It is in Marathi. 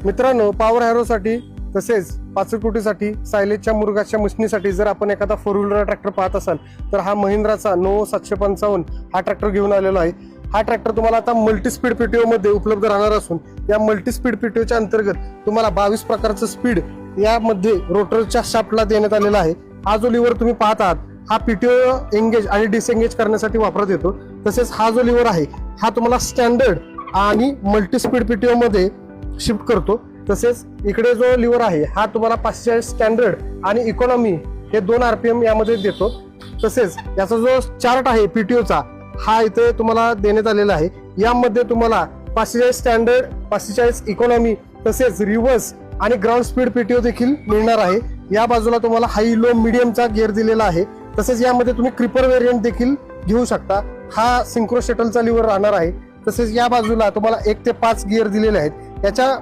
मित्रांनो, पॉवर हॅरोसाठी तसेच 5 कोटीसाठी सायलेजच्या मुरगाच्या मशीनीसाठी जर आपण एखादा 4 व्हीलर ट्रॅक्टर पाहत असाल तर हा महिंद्राचा नो 755 हा ट्रॅक्टर घेऊन आलेला आहे। हा ट्रॅक्टर तुम्हाला आता मल्टी स्पीड पीटीओ मध्ये उपलब्ध राहणार असून या मल्टी स्पीड पीटीओच्या अंतर्गत तुम्हाला 22 प्रकारचं स्पीड यामध्ये रोटरच्या शाफ्टला देण्यात आलेला आहे। हा जो लिव्हर तुम्ही पाहत आहात हा पीटीओ एंगेज आणि डिसएंगेज करण्यासाठी वापरत येतो। तसेच हा जो लिव्हर आहे हा तुम्हाला स्टँडर्ड आणि मल्टी स्पीड पीटीओ मध्ये शिफ्ट करतो। तसेच इकडे जो लिव्हर आहे हा तुम्हाला 540 स्टँडर्ड आणि इकॉनॉमी हे 2 RPM यामध्ये देतो। तसेच याचा जो चार्ट आहे पीटीओचा हा इथे तुम्हाला देण्यात आलेला आहे। यामध्ये तुम्हाला 540 स्टँडर्ड, 540 इकॉनॉमी तसेच रिव्हर्स आणि ग्राउंड स्पीड पीटीओ देखील मिळणार आहे। या बाजूला तुम्हाला हाई लो मीडियमचा गिअर दिलेला आहे। तसेच यामध्ये तुम्ही क्रिपर व्हेरियंट देखील घेऊ शकता। हा सिंक्रो शटलचा लिव्हर राहणार आहे। तसेच या बाजूला तुम्हाला 1 ते 5 गिअर दिलेले आहेत। याच्या